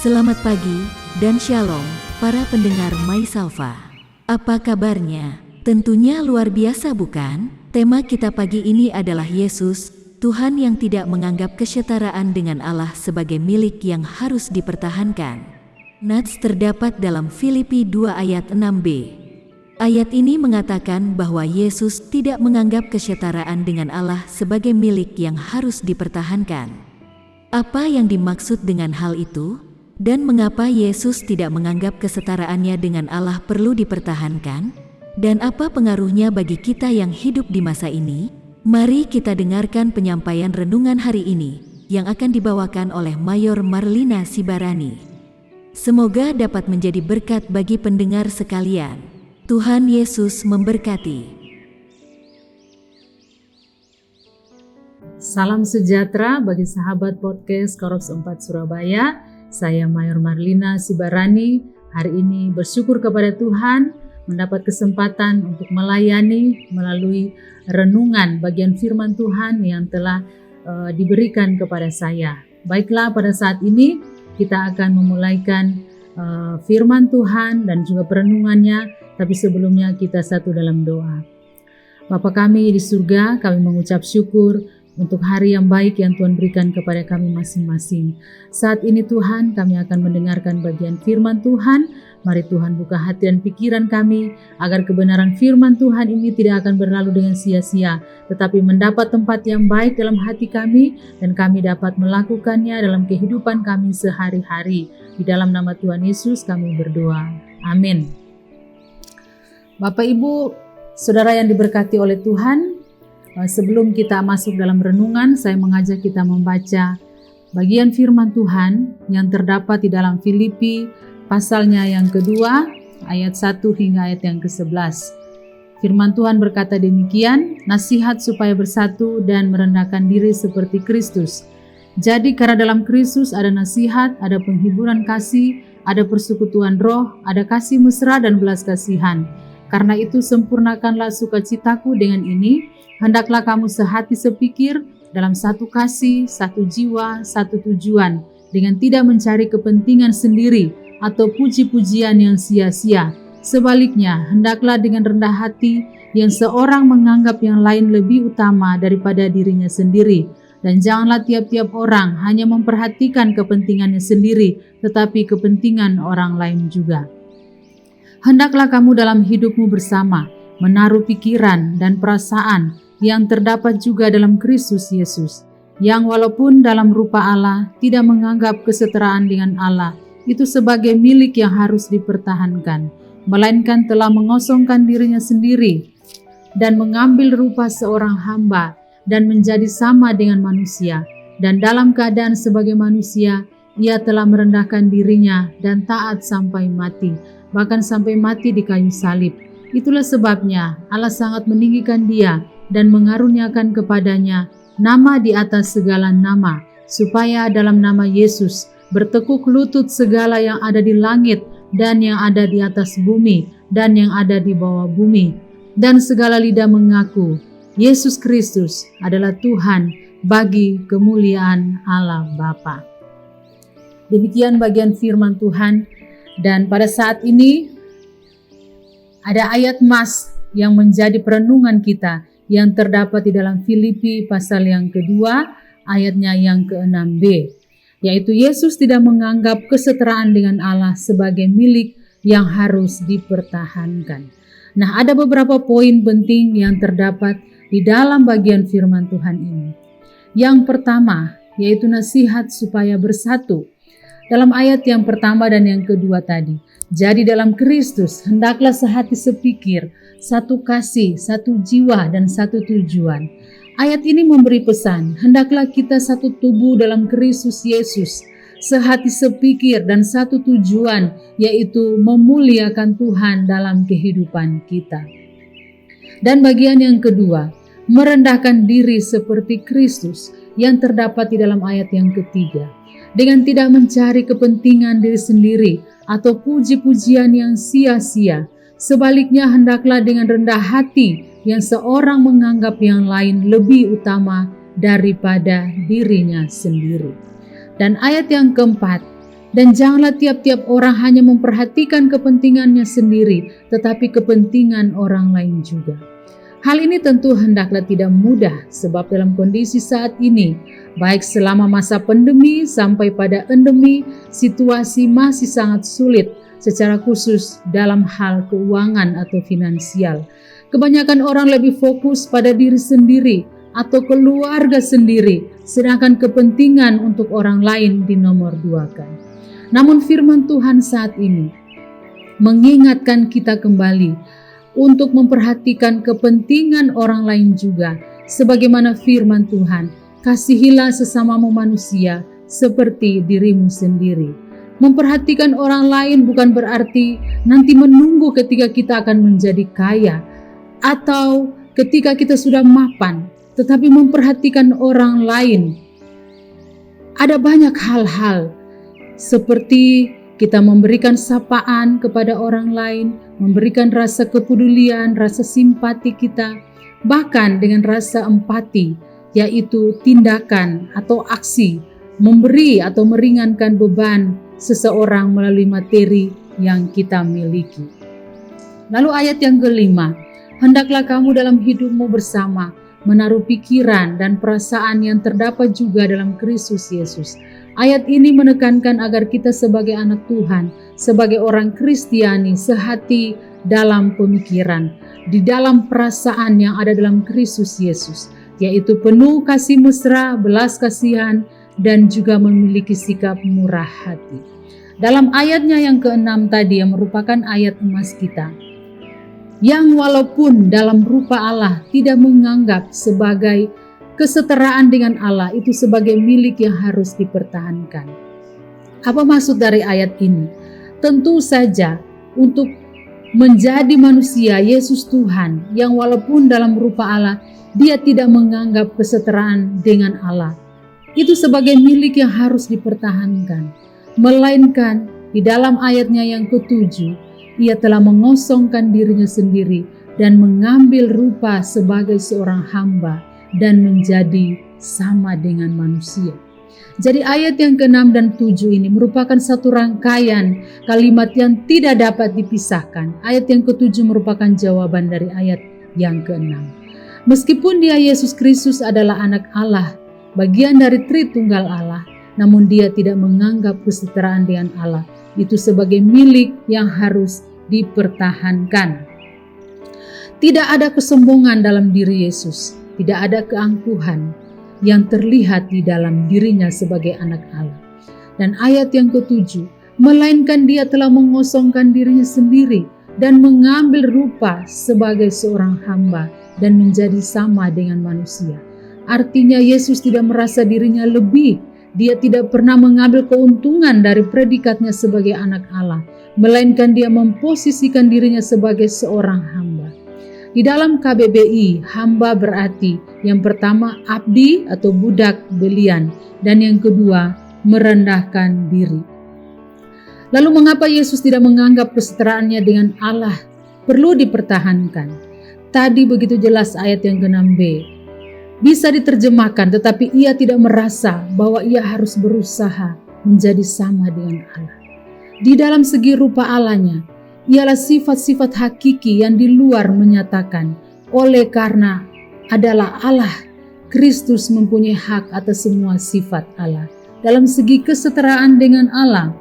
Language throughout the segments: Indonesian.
Selamat pagi dan shalom para pendengar My Salva. Apa kabarnya? Tentunya luar biasa bukan? Tema kita pagi ini adalah Yesus, Tuhan yang tidak menganggap kesetaraan dengan Allah sebagai milik yang harus dipertahankan. Nats terdapat dalam Filipi 2 ayat 6b. Ayat ini mengatakan bahwa Yesus tidak menganggap kesetaraan dengan Allah sebagai milik yang harus dipertahankan. Apa yang dimaksud dengan hal itu? Dan mengapa Yesus tidak menganggap kesetaraannya dengan Allah perlu dipertahankan? Dan apa pengaruhnya bagi kita yang hidup di masa ini? Mari kita dengarkan penyampaian renungan hari ini yang akan dibawakan oleh Mayor Marlina Sibarani. Semoga dapat menjadi berkat bagi pendengar sekalian. Tuhan Yesus memberkati. Salam sejahtera bagi sahabat podcast Korops 4 Surabaya. Saya Mayor Marlina Sibarani. Hari ini bersyukur kepada Tuhan mendapat kesempatan untuk melayani melalui renungan bagian firman Tuhan yang telah diberikan kepada saya. Baiklah, pada saat ini kita akan memulaikan firman Tuhan dan juga perenungannya. Tapi sebelumnya kita satu dalam doa. Bapa kami di surga, kami mengucap syukur untuk hari yang baik yang Tuhan berikan kepada kami masing-masing. Saat ini Tuhan, kami akan mendengarkan bagian firman Tuhan. Mari Tuhan buka hati dan pikiran kami, agar kebenaran firman Tuhan ini tidak akan berlalu dengan sia-sia, tetapi mendapat tempat yang baik dalam hati kami, dan kami dapat melakukannya dalam kehidupan kami sehari-hari. Di dalam nama Tuhan Yesus kami berdoa. Amin. Bapak Ibu, Saudara yang diberkati oleh Tuhan, sebelum kita masuk dalam renungan, saya mengajak kita membaca bagian firman Tuhan yang terdapat di dalam Filipi pasalnya yang kedua, ayat 1 hingga ayat yang ke-11. Firman Tuhan berkata demikian, nasihat supaya bersatu dan merendahkan diri seperti Kristus. Jadi karena dalam Kristus ada nasihat, ada penghiburan kasih, ada persekutuan roh, ada kasih mesra dan belas kasihan. Karena itu sempurnakanlah sukacitaku dengan ini, hendaklah kamu sehati sepikir, dalam satu kasih, satu jiwa, satu tujuan, dengan tidak mencari kepentingan sendiri atau puji-pujian yang sia-sia. Sebaliknya, hendaklah dengan rendah hati, yang seorang menganggap yang lain lebih utama daripada dirinya sendiri. Dan janganlah tiap-tiap orang hanya memperhatikan kepentingannya sendiri, tetapi kepentingan orang lain juga. Hendaklah kamu dalam hidupmu bersama, menaruh pikiran dan perasaan yang terdapat juga dalam Kristus Yesus, yang walaupun dalam rupa Allah tidak menganggap kesetaraan dengan Allah itu sebagai milik yang harus dipertahankan, melainkan telah mengosongkan dirinya sendiri dan mengambil rupa seorang hamba dan menjadi sama dengan manusia, dan dalam keadaan sebagai manusia ia telah merendahkan dirinya dan taat sampai mati, bahkan sampai mati di kayu salib. Itulah sebabnya Allah sangat meninggikan dia dan mengaruniakan kepadanya nama di atas segala nama, supaya dalam nama Yesus bertekuk lutut segala yang ada di langit dan yang ada di atas bumi dan yang ada di bawah bumi, dan segala lidah mengaku Yesus Kristus adalah Tuhan, bagi kemuliaan Allah Bapa. Demikian bagian firman Tuhan. Dan pada saat ini ada ayat emas yang menjadi perenungan kita yang terdapat di dalam Filipi pasal yang kedua ayatnya yang ke-6b, yaitu Yesus tidak menganggap kesetaraan dengan Allah sebagai milik yang harus dipertahankan. Nah, ada beberapa poin penting yang terdapat di dalam bagian firman Tuhan ini. Yang pertama yaitu nasihat supaya bersatu. Dalam ayat yang pertama dan yang kedua tadi, jadi dalam Kristus hendaklah sehati sepikir, satu kasih, satu jiwa, dan satu tujuan. Ayat ini memberi pesan, hendaklah kita satu tubuh dalam Kristus Yesus, sehati sepikir dan satu tujuan, yaitu memuliakan Tuhan dalam kehidupan kita. Dan bagian yang kedua, merendahkan diri seperti Kristus, yang terdapat di dalam ayat yang ketiga. Dengan tidak mencari kepentingan diri sendiri atau puji-pujian yang sia-sia. Sebaliknya hendaklah dengan rendah hati yang seorang menganggap yang lain lebih utama daripada dirinya sendiri. Dan ayat yang keempat, Dan janganlah tiap-tiap orang hanya memperhatikan kepentingannya sendiri, tetapi kepentingan orang lain juga. Hal ini tentu hendaklah tidak mudah, sebab dalam kondisi saat ini, baik selama masa pandemi sampai pada endemi, situasi masih sangat sulit, secara khusus dalam hal keuangan atau finansial. Kebanyakan orang lebih fokus pada diri sendiri atau keluarga sendiri, sedangkan kepentingan untuk orang lain dinomorduakan. Namun firman Tuhan saat ini mengingatkan kita kembali untuk memperhatikan kepentingan orang lain juga. Sebagaimana firman Tuhan, kasihilah sesamamu manusia seperti dirimu sendiri. Memperhatikan orang lain bukan berarti nanti menunggu ketika kita akan menjadi kaya atau ketika kita sudah mapan, tetapi memperhatikan orang lain. Ada banyak hal-hal seperti kita memberikan sapaan kepada orang lain, memberikan rasa kepedulian, rasa simpati kita, bahkan dengan rasa empati, yaitu tindakan atau aksi, memberi atau meringankan beban seseorang melalui materi yang kita miliki. Lalu ayat yang kelima, hendaklah kamu dalam hidupmu bersama menaruh pikiran dan perasaan yang terdapat juga dalam Kristus Yesus. Ayat ini menekankan agar kita sebagai anak Tuhan, sebagai orang Kristiani, sehati dalam pemikiran, di dalam perasaan yang ada dalam Kristus Yesus, yaitu penuh kasih mesra, belas kasihan, dan juga memiliki sikap murah hati. Dalam ayatnya yang ke-6 tadi, yang merupakan ayat emas kita, yang walaupun dalam rupa Allah tidak menganggap sebagai kesetaraan dengan Allah itu sebagai milik yang harus dipertahankan. Apa maksud dari ayat ini? Tentu saja untuk menjadi manusia, Yesus Tuhan yang walaupun dalam rupa Allah, dia tidak menganggap kesetaraan dengan Allah itu sebagai milik yang harus dipertahankan. Melainkan di dalam ayatnya yang ke-7, ia telah mengosongkan dirinya sendiri dan mengambil rupa sebagai seorang hamba dan menjadi sama dengan manusia. Jadi ayat yang ke-6 dan 7 ini merupakan satu rangkaian kalimat yang tidak dapat dipisahkan. Ayat yang ke-7 merupakan jawaban dari ayat yang ke-6. Meskipun dia Yesus Kristus adalah anak Allah, bagian dari Tritunggal Allah, namun dia tidak menganggap kesetaraan dengan Allah itu sebagai milik yang harus dipertahankan. Tidak ada kesombongan dalam diri Yesus. Tidak ada keangkuhan yang terlihat di dalam dirinya sebagai anak Allah. Dan ayat yang ke-7, melainkan dia telah mengosongkan dirinya sendiri dan mengambil rupa sebagai seorang hamba dan menjadi sama dengan manusia. Artinya Yesus tidak merasa dirinya lebih. Dia tidak pernah mengambil keuntungan dari predikatnya sebagai anak Allah, melainkan dia memposisikan dirinya sebagai seorang hamba. Di dalam KBBI, hamba berarti yang pertama abdi atau budak belian, dan yang kedua merendahkan diri. Lalu mengapa Yesus tidak menganggap kesetaraannya dengan Allah perlu dipertahankan? Tadi begitu jelas ayat yang ke-6b. Bisa diterjemahkan, tetapi ia tidak merasa bahwa ia harus berusaha menjadi sama dengan Allah. Di dalam segi rupa Allahnya, ialah sifat-sifat hakiki yang di luar menyatakan, oleh karena adalah Allah, Kristus mempunyai hak atas semua sifat Allah. Dalam segi kesetaraan dengan Allah,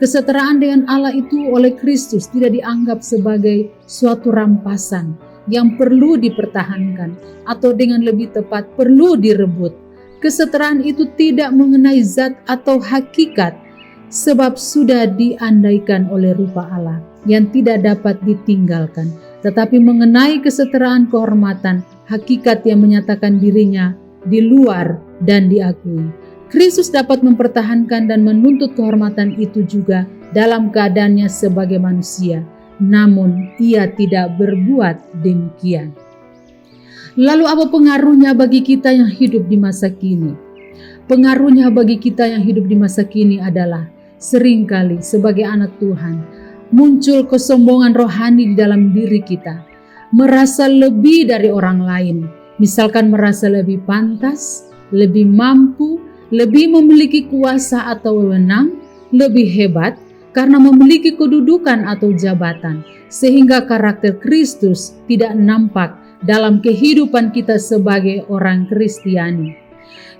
kesetaraan dengan Allah itu oleh Kristus tidak dianggap sebagai suatu rampasan yang perlu dipertahankan atau dengan lebih tepat perlu direbut. Kesetaraan itu tidak mengenai zat atau hakikat, sebab sudah diandaikan oleh rupa Allah yang tidak dapat ditinggalkan, tetapi mengenai kesetaraan kehormatan, hakikat yang menyatakan dirinya di luar dan diakui. Kristus dapat mempertahankan dan menuntut kehormatan itu juga dalam keadaannya sebagai manusia, namun ia tidak berbuat demikian. Lalu apa pengaruhnya bagi kita yang hidup di masa kini? Pengaruhnya bagi kita yang hidup di masa kini adalah seringkali sebagai anak Tuhan, muncul kesombongan rohani di dalam diri kita, merasa lebih dari orang lain, misalkan merasa lebih pantas, lebih mampu, lebih memiliki kuasa atau wewenang, lebih hebat karena memiliki kedudukan atau jabatan, sehingga karakter Kristus tidak nampak dalam kehidupan kita sebagai orang Kristiani.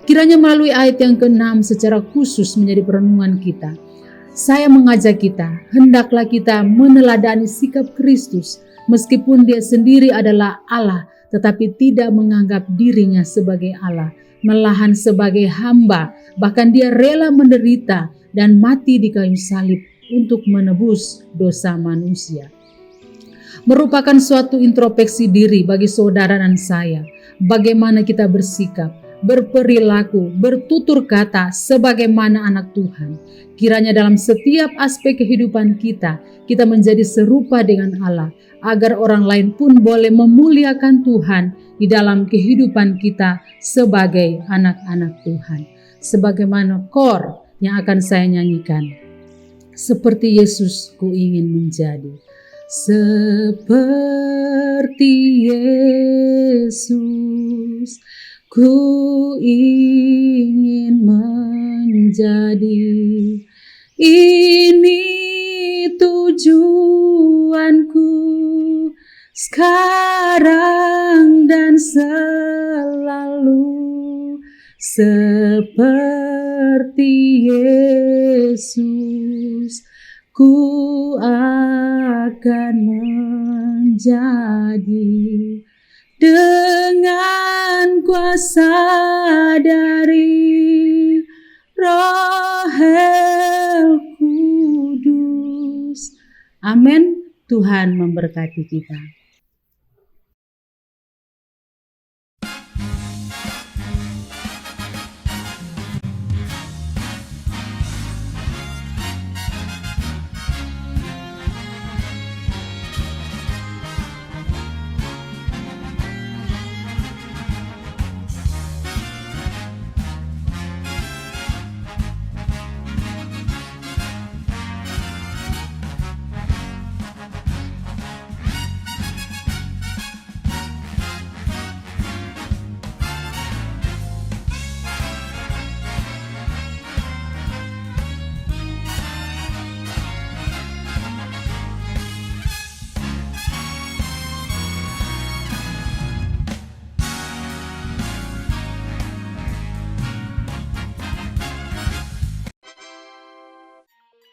Kiranya melalui ayat yang ke-6 secara khusus menjadi perenungan kita. Saya mengajak kita, hendaklah kita meneladani sikap Kristus, meskipun dia sendiri adalah Allah, tetapi tidak menganggap dirinya sebagai Allah, malahan sebagai hamba, bahkan dia rela menderita dan mati di kayu salib untuk menebus dosa manusia. Merupakan suatu introspeksi diri bagi saudara dan saya, bagaimana kita bersikap, berperilaku, bertutur kata sebagaimana anak Tuhan. Kiranya dalam setiap aspek kehidupan kita menjadi serupa dengan Allah, agar orang lain pun boleh memuliakan Tuhan di dalam kehidupan kita sebagai anak-anak Tuhan. Sebagaimana kor yang akan saya nyanyikan, seperti Yesus ku ingin menjadi. Seperti Yesus ku ingin menjadi. Ini tujuanku sekarang dan selalu, seperti Yesus ku akan menjadi. Dengan kuasa dari Roh Kudus. Amin. Tuhan memberkati kita.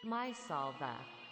My Salva.